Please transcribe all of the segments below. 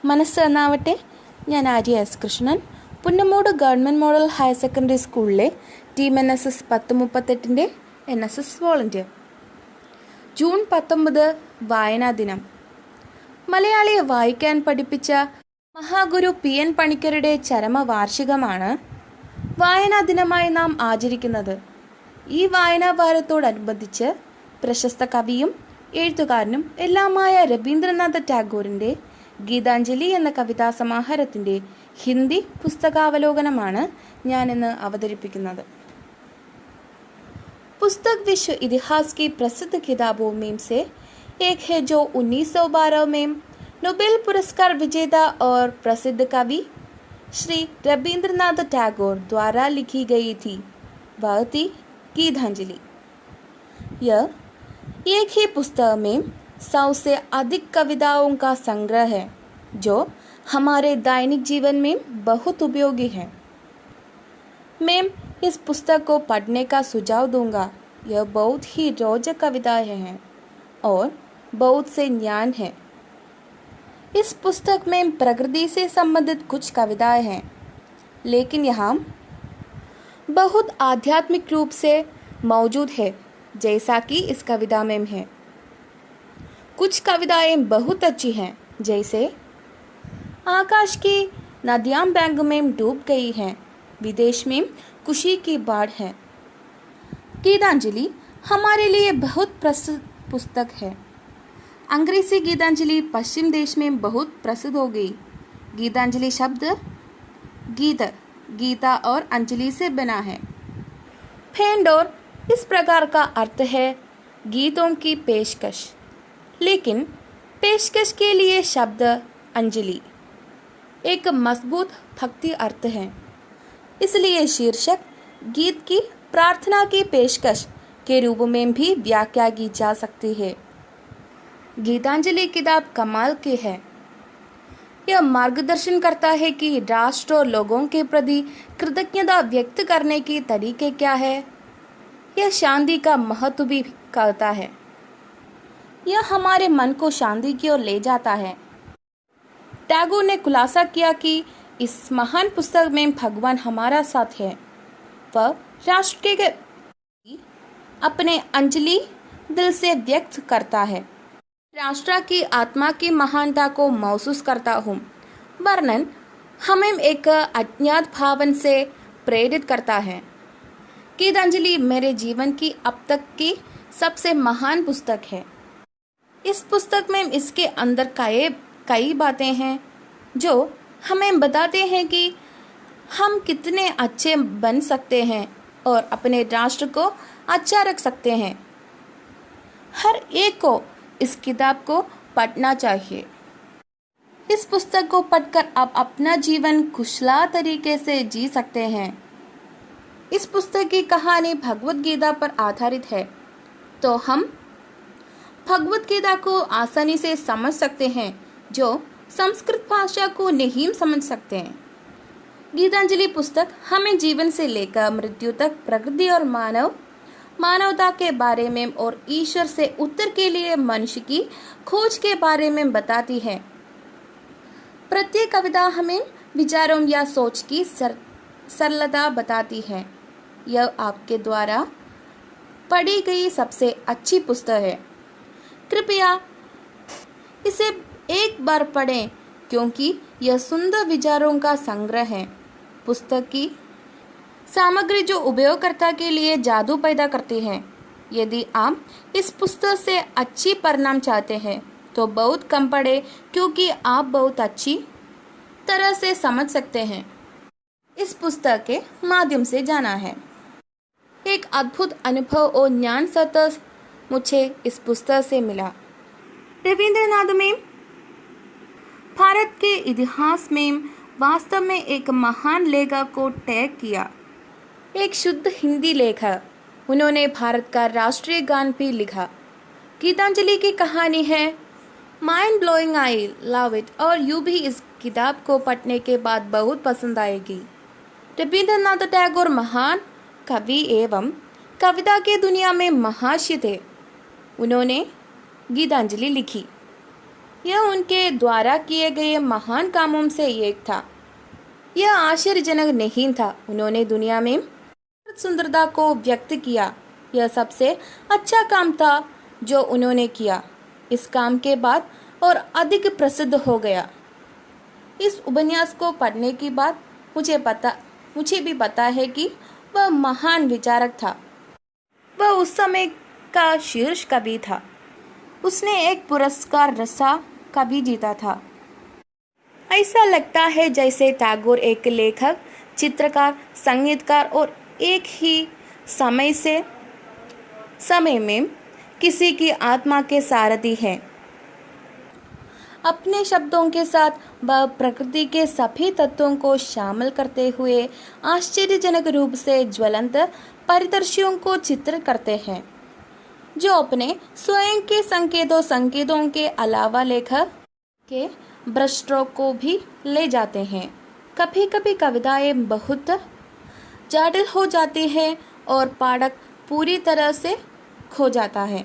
മനസ്സ് എന്നാവട്ടെ. ഞാൻ Arya S Krishnan, Punnamoodu government model higher secondary സ്കൂളിലെ team NSS 1038 NSS volunteer. June 19 വായനാ ദിനം. മലയാളിയെ വായിക്കാൻ പഠിപ്പിച്ച മഹാഗുരു PN പണിക്കരുടെ ചരമവാർഷികമാണ് വായനാ ദിനമായി നാം ആചരിക്കുന്നത്. ഈ വായനാ വാരത്തോടനുബന്ധിച്ച് പ്രശസ്ത കവിയും എഴുത്തുകാരനും എല്ലാമായ രവീന്ദ്രനാഥ ടാഗോറിൻ്റെ ഗീതാഞ്ജലി എന്ന കവിതാ സമാഹാരത്തിൻ്റെ ഹിന്ദി പുസ്തകാവലോകനമാണ് ഞാനിന്ന് അവതരിപ്പിക്കുന്നത്. पुस्तक विश्व इतिहास की प्रसिद्ध किताबों में से एक है जो 1912 में नोबेल पुरस्कार विजेता और प्रसिद्ध कवि श्री रवींद्रनाथ टैगोर द्वारा लिखी गई थी. वह थी गीतांजलि. यह एक ही पुस्तक में 100 से अधिक कविताओं का संग्रह है जो हमारे दैनिक जीवन में बहुत उपयोगी है. मैं इस पुस्तक को पढ़ने का सुझाव दूंगा. यह बहुत ही रोचक कविताएं हैं और बहुत से ज्ञान है. इस पुस्तक में प्रकृति से संबंधित कुछ कविताएं हैं, लेकिन यहाँ बहुत आध्यात्मिक रूप से मौजूद है, जैसा कि इस कविता में है. कुछ कविताएं बहुत अच्छी हैं, जैसे आकाश की नदियाँ बैंक में डूब गई हैं, विदेश में खुशी की बाढ़ है. गीतांजलि हमारे लिए बहुत प्रसिद्ध पुस्तक है. अंग्रेजी गीतांजलि पश्चिम देश में बहुत प्रसिद्ध हो गई. गीतांजलि शब्द गीत, गीता और अंजलि से बना है. फेंड और इस प्रकार का अर्थ है गीतों की पेशकश, लेकिन पेशकश के लिए शब्द अंजलि एक मजबूत भक्ति अर्थ है. इसलिए शीर्षक गीत की प्रार्थना की पेशकश के रूप में भी व्याख्या की जा सकती है. गीतांजलि किताब कमाल की है. यह मार्गदर्शन करता है कि राष्ट्र और लोगों के प्रति कृतज्ञता व्यक्त करने के तरीके क्या है. यह शांति का महत्व भी कहता है. यह हमारे मन को शांति की ओर ले जाता है. टैगोर ने खुलासा किया कि इस महान पुस्तक में भगवान हमारा साथ है. वह राष्ट्र के अपने अंजलि दिल से व्यक्त करता है. राष्ट्र की आत्मा की महानता को महसूस करता हूँ. वर्णन हमें एक अज्ञात भावन से प्रेरित करता है. गीतांजलि मेरे जीवन की अब तक की सबसे महान पुस्तक है. इस पुस्तक में इसके अंदर कई बातें हैं जो हमें बताते हैं कि हम कितने अच्छे बन सकते हैं और अपने राष्ट्र को अच्छा रख सकते हैं. हर एक को इस किताब को पढ़ना चाहिए. इस पुस्तक को पढ़कर आप अपना जीवन खुशहाल तरीके से जी सकते हैं. इस पुस्तक की कहानी भगवद गीता पर आधारित है, तो हम भगवद गीता को आसानी से समझ सकते हैं जो संस्कृत भाषा को नहीं समझ सकते हैं. गीतांजलि पुस्तक हमें जीवन से लेकर मृत्यु तक प्रकृति और मानवता के बारे में और ईश्वर से उत्तर के लिए मनुष्य की खोज के बारे में बताती है. प्रत्येक कविता हमें विचारों या सोच की सरलता बताती है. यह आपके द्वारा पढ़ी गई सबसे अच्छी पुस्तक है. कृपया इसे एक बार पढ़ें क्योंकि यह सुंदर विचारों का संग्रह है. पुस्तक की सामग्री जो उपयोगकर्ता के लिए जादू पैदा करती है. यदि आप इस पुस्तक से अच्छी परिणाम चाहते हैं तो बहुत कम पढ़ें, क्योंकि आप बहुत अच्छी तरह से समझ सकते हैं. इस पुस्तक के माध्यम से जाना है. एक अद्भुत अनुभव और ज्ञान सतह मुझे इस पुस्तक से मिला. रवींद्रनाथ में भारत के इतिहास में वास्तव में एक महान लेखक को टैग किया. एक शुद्ध हिंदी लेखक. उन्होंने भारत का राष्ट्रीय गान भी लिखा. गीतांजलि की कहानी है mind blowing. I love it और यू भी इस किताब को पढ़ने के बाद बहुत पसंद आएगी. रवींद्रनाथ टैगोर महान कवि एवं कविता की दुनिया में महाशय थे. उन्होंने गीतांजलि लिखी. यह उनके द्वारा किए गए महान कामों से एक था। यह आश्चर्यजनक नहीं था। उन्होंने दुनिया में सुंदरता को व्यक्त किया। यह सबसे अच्छा काम था जो उन्होंने किया। इस काम के बाद और अधिक प्रसिद्ध हो गया। इस उपन्यास को पढ़ने के बाद मुझे भी पता है कि वह महान विचारक था। वह उस समय का शीर्ष कवि था। उसने एक पुरस्कार रसा कवि जीता था। ऐसा लगता है जैसे टैगोर एक लेखक, चित्रकार, संगीतकार और एक ही समय में किसी की आत्मा के सारथी हैं। अपने शब्दों के साथ वह प्रकृति के सभी तत्वों को शामिल करते हुए आश्चर्यजनक रूप से ज्वलंत परिदृश्यों को चित्रित करते हैं, जो अपने स्वयं के संकेतों के अलावा लेखक के ब्रशस्ट्रोक को भी ले जाते हैं। कभी कभी कविताएं बहुत जटिल हो जाती हैं और पाठक पूरी तरह से खो जाता है।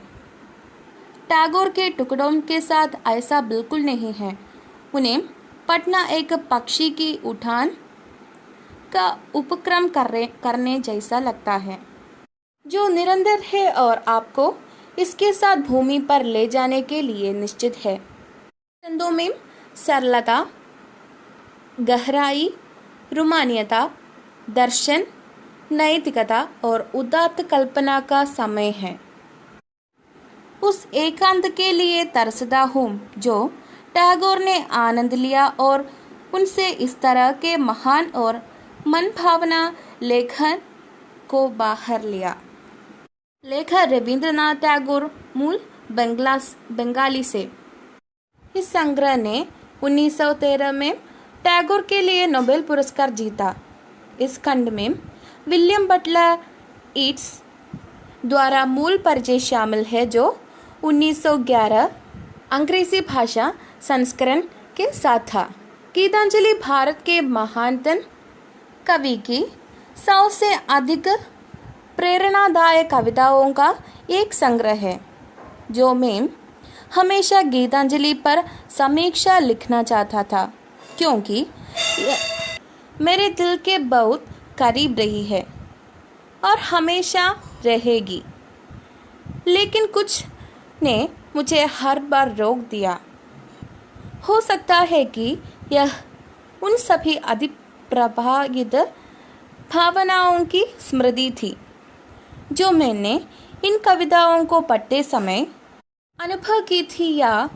टैगोर के टुकड़ों के साथ ऐसा बिल्कुल नहीं है। उन्हें पढ़ना एक पक्षी की उड़ान का उपक्रम करने जैसा लगता है, जो निरंतर है और आपको इसके साथ भूमि पर ले जाने के लिए निश्चित है। छंदों में सरलता, गहराई, रोमानियता, दर्शन, नैतिकता और उदात्त कल्पना का समय है। उस एकांत के लिए तरसता हूँ जो टैगोर ने आनंद लिया और उनसे इस तरह के महान और मनभावना लेखन को बाहर लिया। लेखक रविंद्रनाथ टैगोर मूल बंगाली से। इस संग्रह ने 1913 में टैगोर के लिए नोबेल पुरस्कार जीता। इस खंड में विलियम बटलर ईट्स द्वारा मूल परिचय शामिल है, जो 1911 अंग्रेजी भाषा संस्करण के साथ था। गीतांजलि भारत के महानतम कवि की 100 से अधिक प्रेरणादायक कविताओं का एक संग्रह है, जो मैं हमेशा गीतांजलि पर समीक्षा लिखना चाहता था, क्योंकि मेरे दिल के बहुत करीब रही है और हमेशा रहेगी। लेकिन कुछ ने मुझे हर बार रोक दिया। हो सकता है कि यह उन सभी अधिप्रभावित भावनाओं की स्मृति थी जो मैंने इन कविताओं को पढ़ते समय अनुभव की थी, या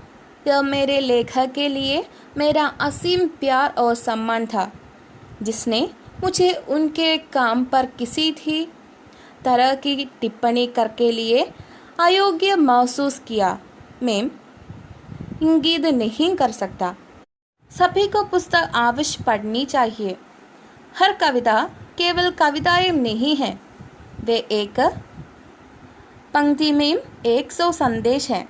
यह मेरे लेखक के लिए मेरा असीम प्यार और सम्मान था, जिसने मुझे उनके काम पर किसी भी तरह की टिप्पणी करके लिए अयोग्य महसूस किया। मैं इंगित नहीं कर सकता। सभी को पुस्तक अवश्य पढ़नी चाहिए। हर कविता केवल कविताएं नहीं है, वे एक पंक्ति में 100 संदेश हैं।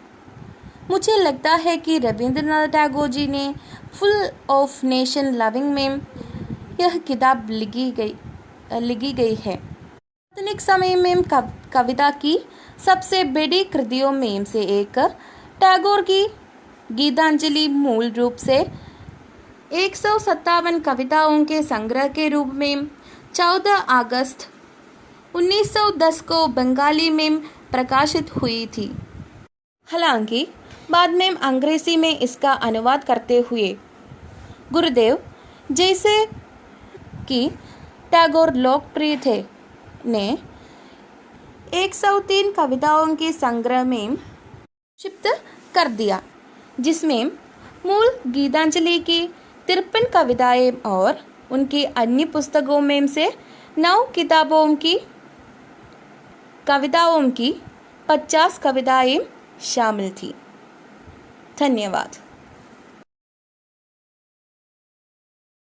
मुझे लगता है कि रविंद्रनाथ टैगोर जी ने फुल ऑफ नेशन लविंग में यह किताब लिखी गई है। आधुनिक समय में कविता की सबसे बड़ी कृतियों में से एक टैगोर की गीतांजलि मूल रूप से 157 कविताओं के संग्रह के रूप में 14 अगस्त 1910 को बंगाली में प्रकाशित हुई थी। हालांकि बाद में अंग्रेजी में इसका अनुवाद करते हुए गुरुदेव, जैसे कि टैगोर लोकप्रिय थे, ने 103 कविताओं के संग्रह में क्षिप्त कर दिया, जिसमें मूल गीतांजलि की 53 कविताएं और उनकी अन्य पुस्तकों में से 9 कविताओं की 50 कविताएं शामिल थी। धन्यवाद।